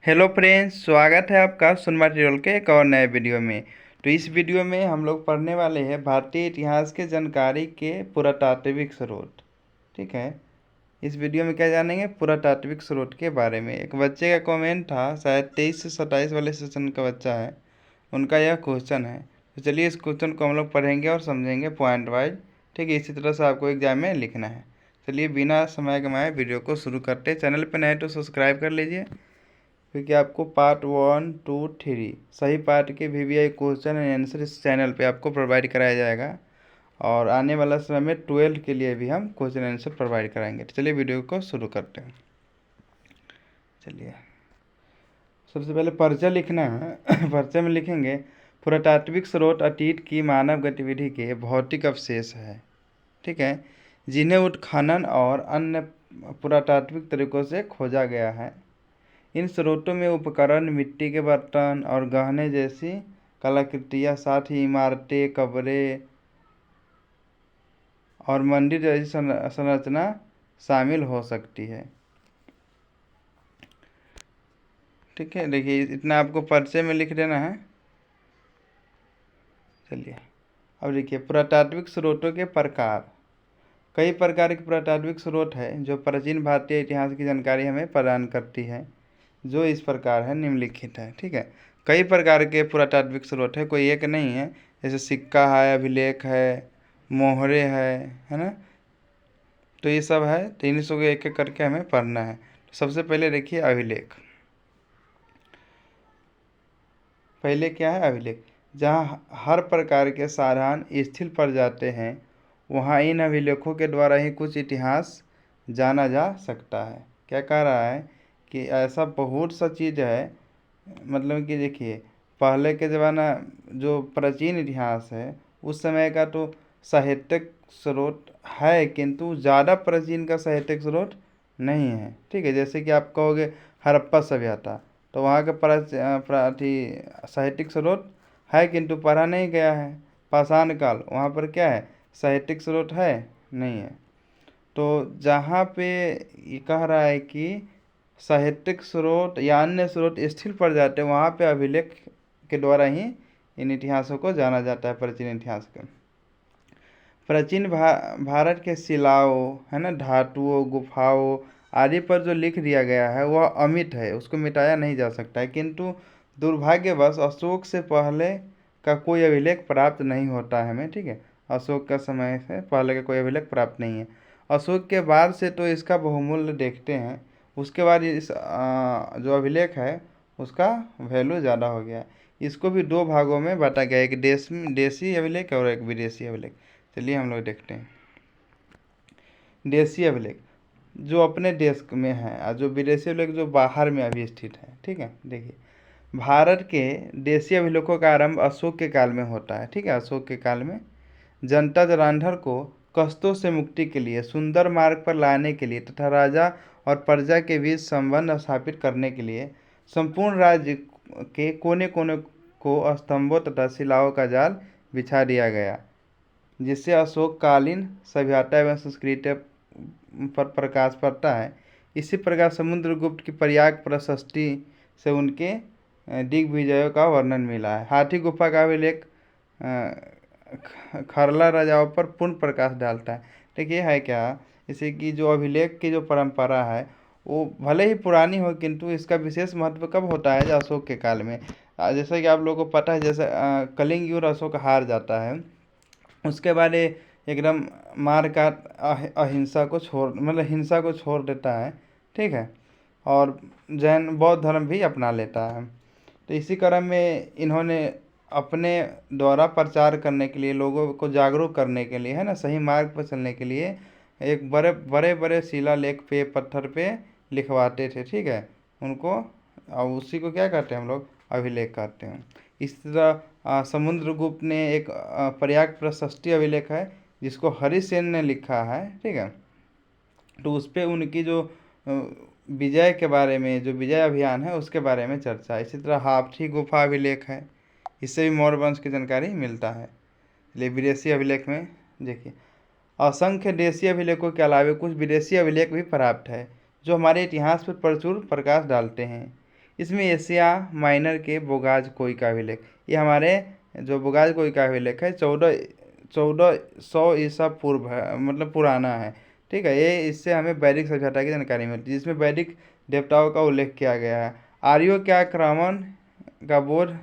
Hello friends, स्वागत है आपका सुन मटेरियल के एक और नए वीडियो में। तो इस वीडियो में हम लोग पढ़ने वाले हैं भारतीय इतिहास के जानकारी के पुरातात्विक स्रोत। ठीक है, इस वीडियो में क्या जानेंगे? पुरातात्विक स्रोत के बारे में। एक बच्चे का कमेंट था, शायद 23 से 27 वाले सेशन का बच्चा है, उनका यह क्वेश्चन है। तो चलिए इस क्वेश्चन को हम लोग पढ़ेंगे और समझेंगे पॉइंट वाइज। ठीक है, इसी तरह से आपको एग्जाम में लिखना है। चलिए बिना समय गंवाए वीडियो को शुरू करते हैं। चैनल पर नए तो सब्सक्राइब कर लीजिए, क्योंकि आपको पार्ट 1, 2, 3 सही पार्ट के VVI क्वेश्चन एंड आंसर इस चैनल पे आपको प्रोवाइड कराया जाएगा। और आने वाला समय में 12 के लिए भी हम क्वेश्चन आंसर प्रोवाइड कराएंगे। तो चलिए वीडियो को शुरू करते हैं। चलिए सबसे पहले परिचय लिखना है। परिचय में लिखेंगे, पुरातात्विक स्रोत अतीत की मानव गतिविधि के भौतिक अवशेष है। ठीक है, जिन्हें उत्खनन और अन्य पुरातात्विक तरीकों से खोजा गया है। इन स्रोतों में उपकरण, मिट्टी के बर्तन और गहने जैसी कलाकृतियाँ, साथ ही इमारतें, कब्रें और मंदिर जैसी संरचना शामिल हो सकती है। ठीक है, देखिए इतना आपको परिचय में लिख देना है। चलिए अब देखिए पुरातात्विक स्रोतों के प्रकार। कई प्रकार के पुरातात्विक स्रोत है जो प्राचीन भारतीय इतिहास की जानकारी हमें प्रदान करती है, जो इस प्रकार है, निम्नलिखित है। ठीक है, कई प्रकार के पुरातात्विक स्रोत है, कोई एक नहीं है। जैसे सिक्का है, अभिलेख है, मोहरे है ना। तो ये सब है, तो इन सब को एक एक करके हमें पढ़ना है। तो सबसे पहले देखिए अभिलेख। पहले क्या है? अभिलेख। जहाँ हर प्रकार के साधारण स्थिल पर जाते हैं, वहाँ इन अभिलेखों के द्वारा ही कुछ इतिहास जाना जा सकता है। क्या कह रहा है कि ऐसा बहुत सा चीज़ है, मतलब कि देखिए पहले के ज़माना जो प्राचीन इतिहास है उस समय का तो साहित्यिक स्रोत है, किंतु ज़्यादा प्राचीन का साहित्यिक स्रोत नहीं है। ठीक है, जैसे कि आप कहोगे हड़प्पा सभ्यता, तो वहाँ का साहित्यिक स्रोत है किंतु पढ़ा नहीं गया है। पाषाण काल, वहाँ पर क्या है? साहित्यिक स्रोत है नहीं है। तो जहाँ पे ये कह रहा है कि साहित्यिक स्रोत या अन्य स्रोत स्थिर पड़ जाते हैं, वहाँ पे अभिलेख के द्वारा ही इन इतिहासों को जाना जाता है, प्राचीन इतिहास का। प्राचीन भारत के शिलाओं, है ना, धातुओं, गुफाओं आदि पर जो लिख दिया गया है वह अमिट है, उसको मिटाया नहीं जा सकता है। किंतु दुर्भाग्यवश अशोक से पहले का कोई अभिलेख प्राप्त नहीं होता है हमें। ठीक है, अशोक का समय से पहले का कोई अभिलेख प्राप्त नहीं है। अशोक के बाद से तो इसका बहुमूल्य देखते हैं, उसके बाद इस जो अभिलेख है उसका वैल्यू ज़्यादा हो गया है। इसको भी दो भागों में बांटा गया है, एक देसी अभिलेख और एक विदेशी अभिलेख। चलिए हम लोग देखते हैं। देसी अभिलेख जो अपने देश में है और जो विदेशी अभिलेख जो बाहर में अभी स्थित है। ठीक है, देखिए भारत के देसी अभिलेखों का आरंभ अशोक के काल में होता है। ठीक है, अशोक के काल में जनता जरांधर को कष्टों से मुक्ति के लिए, सुंदर मार्ग पर लाने के लिए तथा राजा और प्रजा के बीच संबंध स्थापित करने के लिए संपूर्ण राज्य के कोने कोने को स्तंभों तथा शिलाओं का जाल बिछा दिया गया, जिससे अशोककालीन सभ्यता एवं संस्कृति पर प्रकाश पड़ता है। इसी प्रकार समुद्रगुप्त की प्रयाग प्रशस्ति से उनके दिग्विजयों का वर्णन मिला है। हाथी गुफा का अभिलेख खरला राजाओं पर पूर्ण प्रकाश डालता है। देखिए है क्या, जैसे कि जो अभिलेख की जो परंपरा है वो भले ही पुरानी हो, किंतु इसका विशेष महत्व कब होता है? जो अशोक के काल में। जैसे कि आप लोगों को पता है, जैसे कलिंग युद्ध अशोक हार जाता है, उसके बाद ये एकदम मार काट अहिंसा को छोड़, मतलब हिंसा को छोड़ देता है। ठीक है, और जैन बौद्ध धर्म भी अपना लेता है। तो इसी क्रम में इन्होंने अपने द्वारा प्रचार करने के लिए, लोगों को जागरूक करने के लिए, है ना, सही मार्ग पर चलने के लिए एक बड़े बड़े बड़े शिलालेख पे, पत्थर पे लिखवाते थे। ठीक है, उनको, और उसी को क्या कहते हैं हम लोग? अभिलेख कहते हैं। इस तरह समुद्रगुप्त ने एक प्रयाग प्रशस्ति अभिलेख है जिसको हरिसेन ने लिखा है। ठीक है, तो उस पर उनकी जो विजय के बारे में, जो विजय अभियान है उसके बारे में चर्चा है। इसी तरह हाथी गुफा अभिलेख है, इससे भी मौर्य वंश की जानकारी मिलता है। इसलिए विदेशी अभिलेख में देखिए असंख्य देशी अभिलेखों के अलावा कुछ विदेशी अभिलेख भी प्राप्त है जो हमारे इतिहास पर प्रचुर प्रकाश डालते हैं। इसमें एशिया माइनर के बोगाज कोई का अभिलेख, ये हमारे जो बोगाज कोई का अभिलेख है 1400 ईसा पूर्व है, मतलब पुराना है। ठीक है, ये इससे हमें वैदिक सभ्यता की जानकारी मिलती है, जिसमें वैदिक देवताओं का उल्लेख किया गया है। आर्यों के आक्रमण का बोध,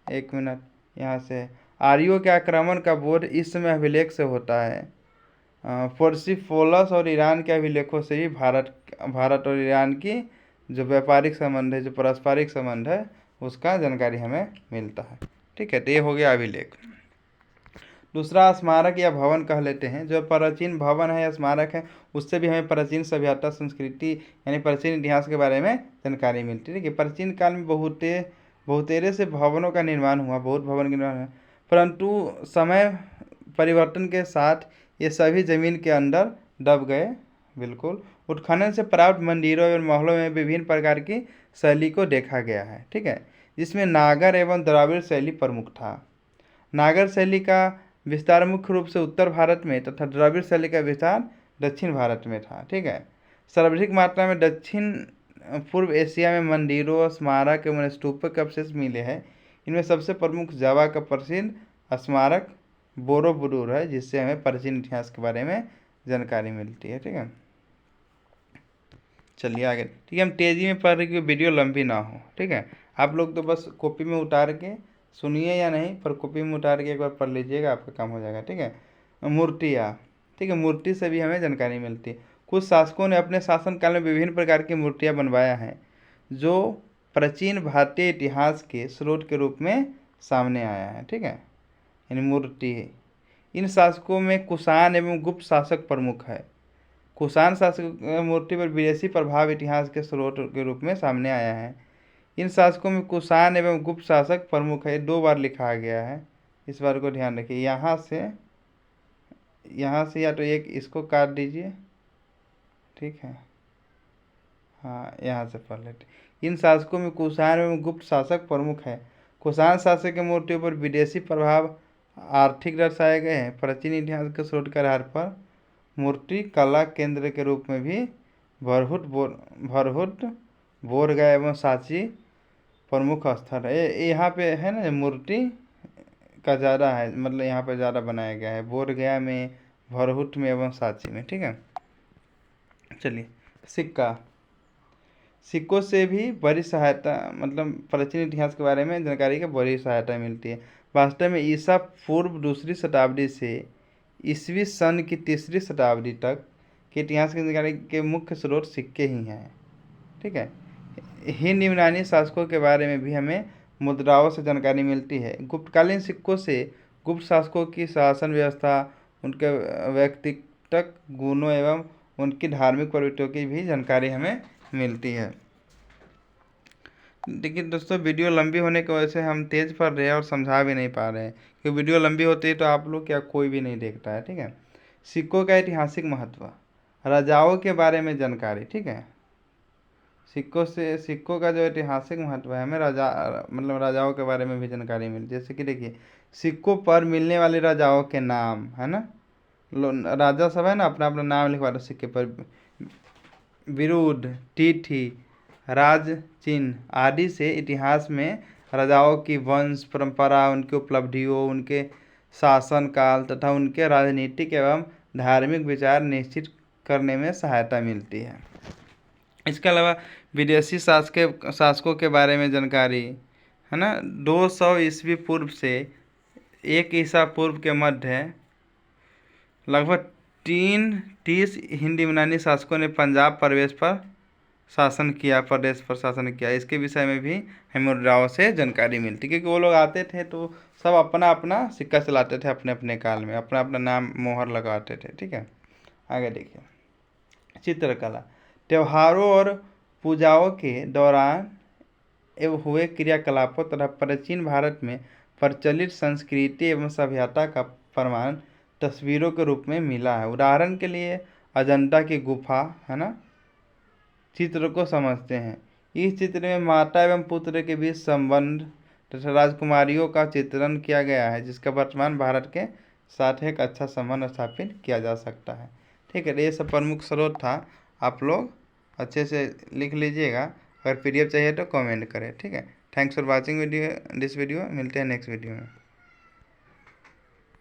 एक मिनट, यहाँ से आर्यों के आक्रमण का बोध इस समय अभिलेख से होता है। पर्सिफोलस और ईरान के अभिलेखों से ही भारत और ईरान की जो व्यापारिक संबंध है, जो पारस्परिक संबंध है, उसका जानकारी हमें मिलता है। ठीक है, तो ये हो गया अभिलेख। दूसरा स्मारक या भवन कह लेते हैं, जो प्राचीन भवन है या स्मारक है, उससे भी हमें प्राचीन सभ्यता संस्कृति यानी प्राचीन इतिहास के बारे में जानकारी मिलती है। ठीक है, प्राचीन काल में बहुतेरे से भवनों का निर्माण हुआ, बहुत भवन का निर्माण हुआ, परंतु समय परिवर्तन के साथ ये सभी जमीन के अंदर दब गए। बिल्कुल, उत्खनन से प्राप्त मंदिरों एवं महलों में विभिन्न प्रकार की शैली को देखा गया है। ठीक है, जिसमें नागर एवं द्राविड़ शैली प्रमुख था। नागर शैली का विस्तार मुख्य रूप से उत्तर भारत में तथा द्रविड़ शैली का विस्तार दक्षिण भारत में था। ठीक है, सर्वाधिक मात्रा में दक्षिण पूर्व एशिया में मंदिरों, स्मारक एवं स्तूपक अवशेष मिले हैं। इनमें सबसे प्रमुख जावा का प्रसिद्ध स्मारक बोरोबुदुर है, जिससे हमें प्राचीन इतिहास के बारे में जानकारी मिलती है। ठीक है, चलिए आगे। ठीक है, हम तेज़ी में पढ़ रहे कि वीडियो लंबी ना हो। ठीक है, आप लोग तो बस कॉपी में उतार के सुनिए या नहीं, पर कॉपी में उतार के एक बार पढ़ लीजिएगा, आपका काम हो जाएगा। ठीक है, मूर्तियाँ। ठीक है, मूर्ति से भी हमें जानकारी मिलती है। कुछ शासकों ने अपने शासनकाल में विभिन्न प्रकार की मूर्तियाँ बनवाया हैं, जो प्राचीन भारतीय इतिहास के स्रोत के रूप में सामने आया है। ठीक है, यानी मूर्ति, इन शासकों में कुषाण एवं गुप्त शासक प्रमुख है। कुषाण शासक मूर्ति पर विदेशी प्रभाव इतिहास के स्रोत के रूप में सामने आया है। इन शासकों में कुषाण एवं गुप्त शासक प्रमुख है, 2 बार लिखा गया है, इस बार को ध्यान रखिए। यहाँ से या तो एक इसको काट दीजिए। ठीक है, हाँ, यहाँ से पढ़ लेते। इन शासकों में कुषाण एवं गुप्त शासक प्रमुख है। कुषाण शासक की मूर्तियों पर विदेशी प्रभाव आर्थिक दर्शाए गए हैं। प्राचीन इतिहास के स्रोत के आधार पर मूर्ति कला केंद्र के रूप में भी भरहुट, बोधगया एवं सांची प्रमुख स्थल है। यहाँ पे है ना, मूर्ति का ज़्यादा है, मतलब यहाँ पे ज़्यादा बनाया गया है, बोधगया में, भरहुट में एवं सांची में। ठीक है, चलिए। सिक्कों से भी बड़ी सहायता, मतलब प्राचीन इतिहास के बारे में जानकारी की बड़ी सहायता मिलती है। वास्तव में ईसा पूर्व 2री शताब्दी से ईसवी सन की 3री शताब्दी तक के इतिहास की जानकारी के मुख्य स्रोत सिक्के ही हैं। ठीक है, हिंद यूनानी शासकों के बारे में भी हमें मुद्राओं से जानकारी मिलती है। गुप्तकालीन सिक्कों से गुप्त शासकों की शासन व्यवस्था, उनके व्यक्तिगत गुणों एवं उनकी धार्मिक प्रवृत्तियों की भी जानकारी हमें मिलती है। लेकिन दोस्तों, वीडियो लंबी होने की वजह से हम तेज़ पढ़ रहे हैं और समझा भी नहीं पा रहे हैं, क्योंकि वीडियो लंबी होती है तो आप लोग क्या कोई भी नहीं देखता है। ठीक है, सिक्कों का ऐतिहासिक महत्व, राजाओं के बारे में जानकारी। ठीक है, सिक्कों का जो ऐतिहासिक महत्व है, हमें राजाओं के बारे में भी जानकारी मिली। जैसे कि देखिए, सिक्कों पर मिलने वाले राजाओं के नाम है ना, राजा सब है ना, अपना अपना नाम लिखवा दो सिक्के पर। विरुद्ध, तिथि, राज चिन्ह आदि से इतिहास में राजाओं की वंश परंपरा, उनकी उपलब्धियों, उनके शासनकाल तथा उनके राजनीतिक एवं धार्मिक विचार निश्चित करने में सहायता मिलती है। इसके अलावा विदेशी शासकों के बारे में जानकारी है ना, 200 ईस्वी पूर्व से 1 ईसा पूर्व के मध्य लगभग 30 हिंद यूनानी शासकों ने पंजाब प्रदेश पर शासन किया। इसके विषय में भी हमें मुद्राओं से जानकारी मिलती, क्योंकि वो लोग आते थे तो सब अपना अपना सिक्का चलाते थे, अपने अपने काल में अपना अपना नाम मोहर लगाते थे। ठीक है, आगे देखिए। चित्रकला, त्योहारों और पूजाओं के दौरान एवं हुए क्रियाकलापों तथा प्राचीन भारत में प्रचलित संस्कृति एवं सभ्यता का प्रमाण तस्वीरों के रूप में मिला है। उदाहरण के लिए अजंता की गुफा है ना, चित्र को समझते हैं। इस चित्र में माता एवं पुत्र के बीच संबंध तथा राजकुमारियों का चित्रण किया गया है, जिसका वर्तमान भारत के साथ एक अच्छा संबंध स्थापित किया जा सकता है। ठीक है, ये सब प्रमुख स्रोत था, आप लोग अच्छे से लिख लीजिएगा। अगर PDF चाहिए तो कमेंट करें, ठीक है। Thanks for watching video, this video. मिलते हैं नेक्स्ट वीडियो में।